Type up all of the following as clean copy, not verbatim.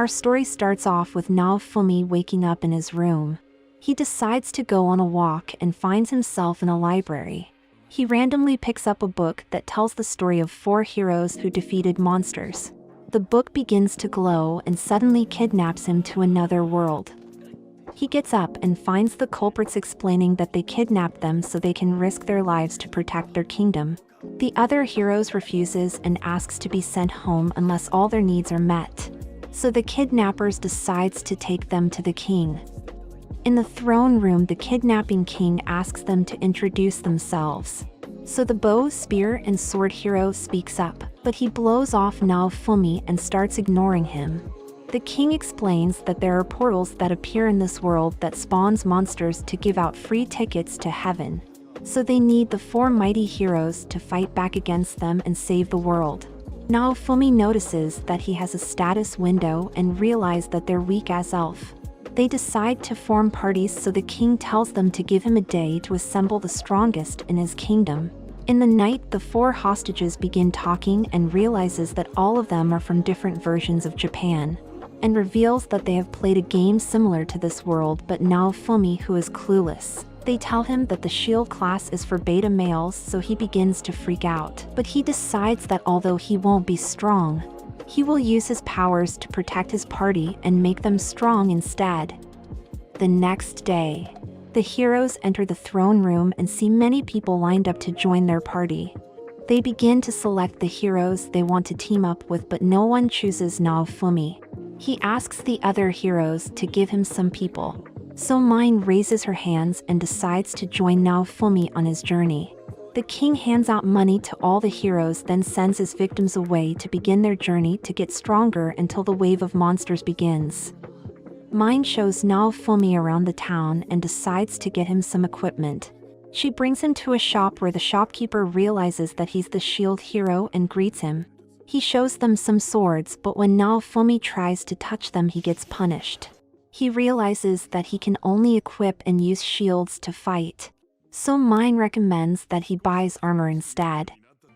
Our story starts off with Naofumi waking up in his room. He decides to go on a walk and finds himself in a library. He randomly picks up a book that tells the story of 4 heroes who defeated monsters. The book begins to glow and suddenly kidnaps him to another world. He gets up and finds the culprits explaining that they kidnapped them so they can risk their lives to protect their kingdom. The other heroes refuses and asks to be sent home unless all their needs are met. So the kidnappers decides to take them to the king. In the throne room, the kidnapping king asks them to introduce themselves. So the bow, spear, and sword hero speaks up, but he blows off Naofumi and starts ignoring him. The king explains that there are portals that appear in this world that spawns monsters to give out free tickets to heaven. So they need the 4 mighty heroes to fight back against them and save the world. Naofumi notices that he has a status window and realizes that they're weak as elf. They decide to form parties, so the king tells them to give him a day to assemble the strongest in his kingdom. In the night, the 4 hostages begin talking and realizes that all of them are from different versions of Japan, and reveals that they have played a game similar to this world, but Naofumi, who is clueless. They tell him that the shield class is for beta males, so he begins to freak out. But he decides that although he won't be strong, he will use his powers to protect his party and make them strong instead. The next day, the heroes enter the throne room and see many people lined up to join their party. They begin to select the heroes they want to team up with, but no one chooses Naofumi. He asks the other heroes to give him some people. So Mine raises her hands and decides to join Naofumi on his journey. The king hands out money to all the heroes, then sends his victims away to begin their journey to get stronger until the wave of monsters begins. Mine shows Naofumi around the town and decides to get him some equipment. She brings him to a shop where the shopkeeper realizes that he's the shield hero and greets him. He shows them some swords, but when Naofumi tries to touch them, he gets punished. He realizes that he can only equip and use shields to fight. So Mine recommends that he buys armor instead.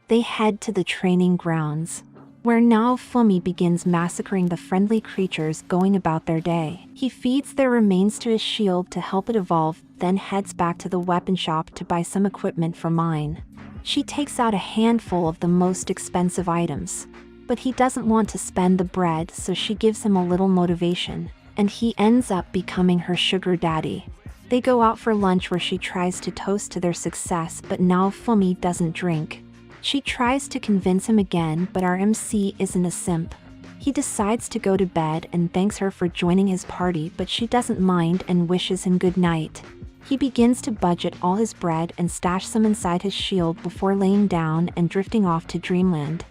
They head to the training grounds, where Naofumi begins massacring the friendly creatures going about their day. He feeds their remains to his shield to help it evolve, then heads back to the weapon shop to buy some equipment for Mine. She takes out a handful of the most expensive items, but he doesn't want to spend the bread, so she gives him a little motivation, and he ends up becoming her sugar daddy. They go out for lunch where she tries to toast to their success, but Naofumi doesn't drink. She tries to convince him again, but our MC isn't a simp. He decides to go to bed and thanks her for joining his party, but she doesn't mind and wishes him good night. He begins to budget all his bread and stash some inside his shield before laying down and drifting off to dreamland.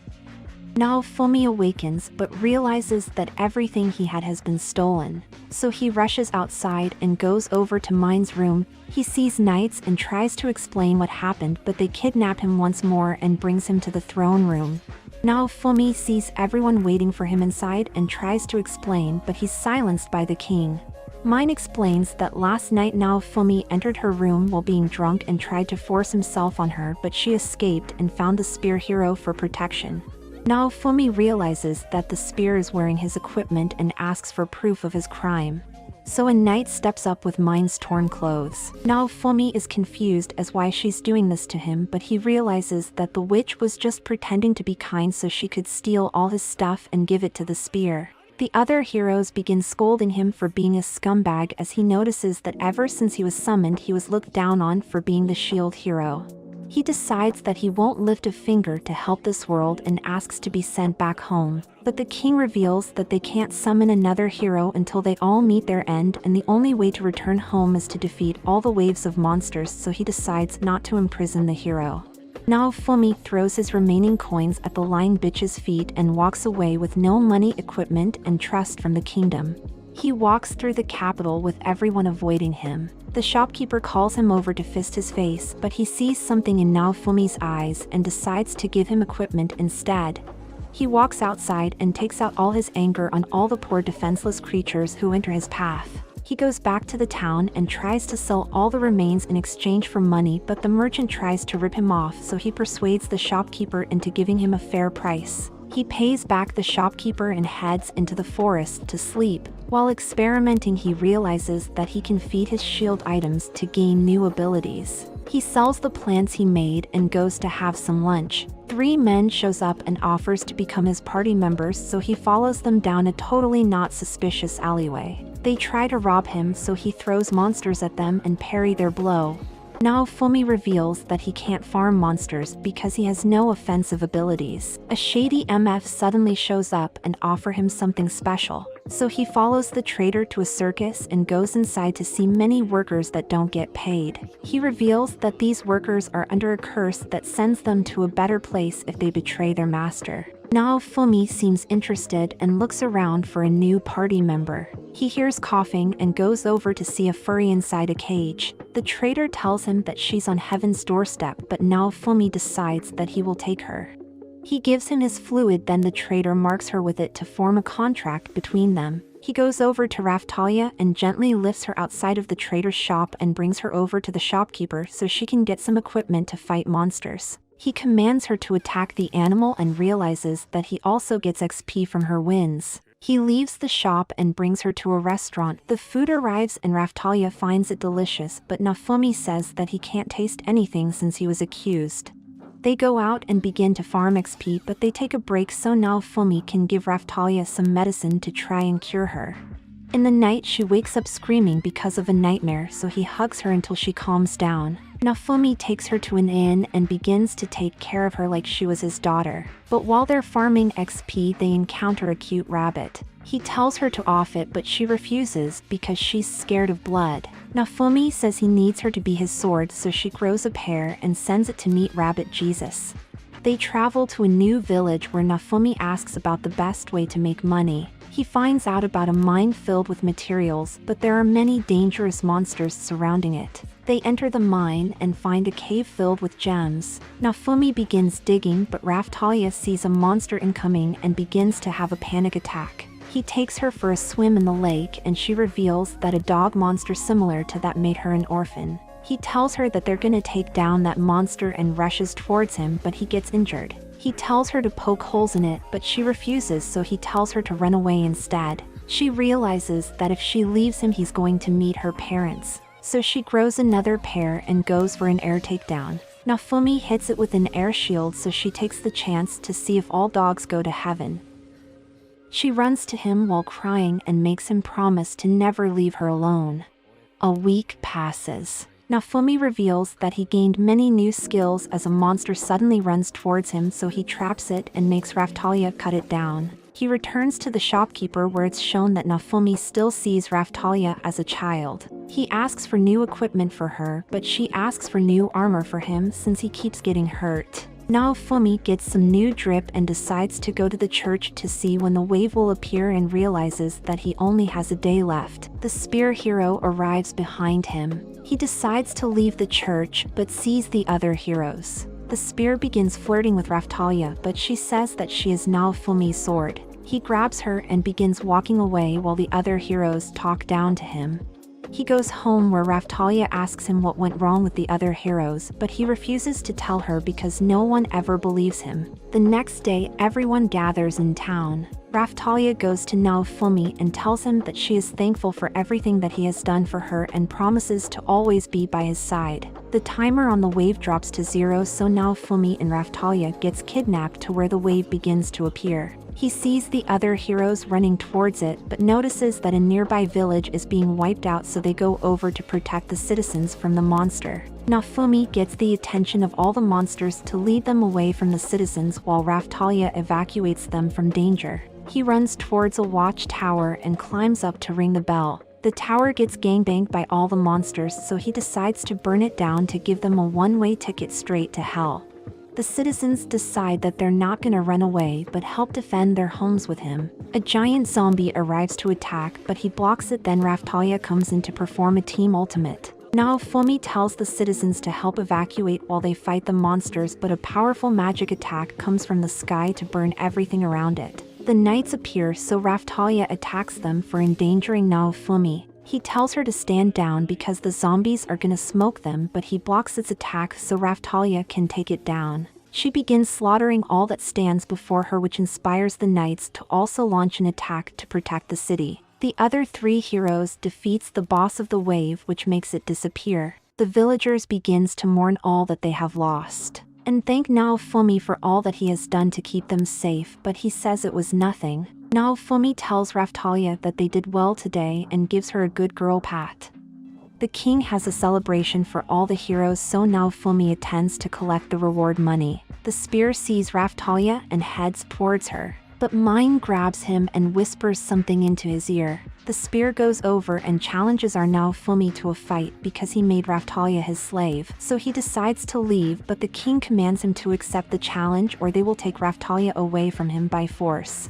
Naofumi awakens but realizes that everything he had has been stolen. So he rushes outside and goes over to Mine's room. He sees knights and tries to explain what happened, but they kidnap him once more and brings him to the throne room. Naofumi sees everyone waiting for him inside and tries to explain, but he's silenced by the king. Mine explains that last night Naofumi entered her room while being drunk and tried to force himself on her, but she escaped and found the spear hero for protection. Naofumi realizes that the spear is wearing his equipment and asks for proof of his crime. So a knight steps up with Mine's torn clothes. Naofumi is confused as why she's doing this to him, but he realizes that the witch was just pretending to be kind so she could steal all his stuff and give it to the spear. The other heroes begin scolding him for being a scumbag, as he notices that ever since he was summoned he was looked down on for being the shield hero. He decides that he won't lift a finger to help this world and asks to be sent back home. But the king reveals that they can't summon another hero until they all meet their end, and the only way to return home is to defeat all the waves of monsters, so he decides not to imprison the hero. Naofumi throws his remaining coins at the lying bitch's feet and walks away with no money, equipment, and trust from the kingdom. He walks through the capital with everyone avoiding him. The shopkeeper calls him over to fist his face, but he sees something in Naofumi's eyes and decides to give him equipment instead. He walks outside and takes out all his anger on all the poor defenseless creatures who enter his path. He goes back to the town and tries to sell all the remains in exchange for money, but the merchant tries to rip him off, so he persuades the shopkeeper into giving him a fair price. He pays back the shopkeeper and heads into the forest to sleep. While experimenting, he realizes that he can feed his shield items to gain new abilities. He sells the plants he made and goes to have some lunch. 3 men shows up and offers to become his party members, so he follows them down a totally not suspicious alleyway. They try to rob him, so he throws monsters at them and parry their blow. Naofumi reveals that he can't farm monsters because he has no offensive abilities. A shady MF suddenly shows up and offer him something special. So he follows the trader to a circus and goes inside to see many workers that don't get paid. He reveals that these workers are under a curse that sends them to a better place if they betray their master. Naofumi seems interested and looks around for a new party member. He hears coughing and goes over to see a furry inside a cage. The trader tells him that she's on heaven's doorstep, but Naofumi decides that he will take her. He gives him his fluid, then the trader marks her with it to form a contract between them. He goes over to Raphtalia and gently lifts her outside of the trader's shop and brings her over to the shopkeeper so she can get some equipment to fight monsters. He commands her to attack the animal and realizes that he also gets XP from her wins. He leaves the shop and brings her to a restaurant. The food arrives and Raphtalia finds it delicious, but Naofumi says that he can't taste anything since he was accused. They go out and begin to farm XP, but they take a break so Naofumi can give Raphtalia some medicine to try and cure her. In the night, she wakes up screaming because of a nightmare, so he hugs her until she calms down. Naofumi takes her to an inn and begins to take care of her like she was his daughter. But while they're farming XP, they encounter a cute rabbit. He tells her to off it, but she refuses because she's scared of blood. Naofumi says he needs her to be his sword, so she grows a pair and sends it to meet Rabbit Jesus. They travel to a new village where Naofumi asks about the best way to make money. He finds out about a mine filled with materials, but there are many dangerous monsters surrounding it. They enter the mine and find a cave filled with gems. Naofumi begins digging, but Raphtalia sees a monster incoming and begins to have a panic attack. He takes her for a swim in the lake and she reveals that a dog monster similar to that made her an orphan. He tells her that they're gonna take down that monster and rushes towards him, but he gets injured. He tells her to poke holes in it, but she refuses, so he tells her to run away instead. She realizes that if she leaves him, he's going to meet her parents. So she grows another pair and goes for an air takedown. Naofumi hits it with an air shield, so she takes the chance to see if all dogs go to heaven. She runs to him while crying and makes him promise to never leave her alone. A week passes. Naofumi reveals that he gained many new skills as a monster suddenly runs towards him, so he traps it and makes Raphtalia cut it down. He returns to the shopkeeper where it's shown that Naofumi still sees Raphtalia as a child. He asks for new equipment for her, but she asks for new armor for him since he keeps getting hurt. Naofumi gets some new drip and decides to go to the church to see when the wave will appear and realizes that he only has a day left. The spear hero arrives behind him. He decides to leave the church but sees the other heroes. The spear begins flirting with Raphtalia, but she says that she is Naofumi's sword. He grabs her and begins walking away while the other heroes talk down to him. He goes home where Raphtalia asks him what went wrong with the other heroes, but he refuses to tell her because no one ever believes him. The next day, everyone gathers in town. Raphtalia goes to Naofumi and tells him that she is thankful for everything that he has done for her and promises to always be by his side. The timer on the wave drops to 0, so Naofumi and Raphtalia gets kidnapped to where the wave begins to appear. He sees the other heroes running towards it, but notices that a nearby village is being wiped out, so they go over to protect the citizens from the monster. Naofumi gets the attention of all the monsters to lead them away from the citizens while Raphtalia evacuates them from danger. He runs towards a watchtower and climbs up to ring the bell. The tower gets gangbanged by all the monsters, so he decides to burn it down to give them a one-way ticket straight to hell. The citizens decide that they're not gonna run away but help defend their homes with him. A giant zombie arrives to attack, but he blocks it. Then Raphtalia comes in to perform a team ultimate. Naofumi tells the citizens to help evacuate while they fight the monsters, but a powerful magic attack comes from the sky to burn everything around it. The knights appear, so Raphtalia attacks them for endangering Naofumi. He tells her to stand down because the zombies are gonna smoke them, but he blocks its attack so Raphtalia can take it down. She begins slaughtering all that stands before her, which inspires the knights to also launch an attack to protect the city. The other 3 heroes defeats the boss of the wave, which makes it disappear. The villagers begins to mourn all that they have lost, and thank Naofumi for all that he has done to keep them safe, but he says it was nothing. Naofumi tells Raphtalia that they did well today and gives her a good girl pat. The king has a celebration for all the heroes, so Naofumi attends to collect the reward money. The spear sees Raphtalia and heads towards her, but Mine grabs him and whispers something into his ear. The spear goes over and challenges our Naofumi to a fight because he made Raphtalia his slave, so he decides to leave, but the king commands him to accept the challenge or they will take Raphtalia away from him by force.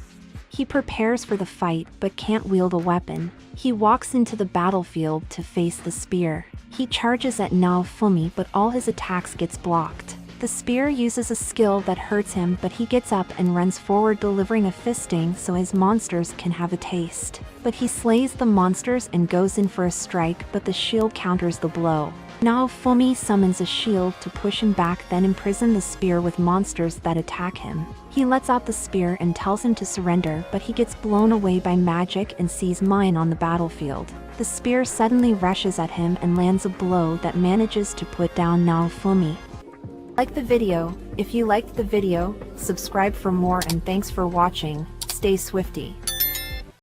He prepares for the fight but can't wield a weapon. He walks into the battlefield to face the spear. He charges at Naofumi, but all his attacks gets blocked. The spear uses a skill that hurts him, but he gets up and runs forward, delivering a fisting so his monsters can have a taste. But he slays the monsters and goes in for a strike, but the shield counters the blow. Naofumi summons a shield to push him back, then imprison the spear with monsters that attack him. He lets out the spear and tells him to surrender, but he gets blown away by magic and sees Mine on the battlefield. The spear suddenly rushes at him and lands a blow that manages to put down Naofumi. Like the video. If you liked the video, subscribe for more, and thanks for watching. Stay swifty.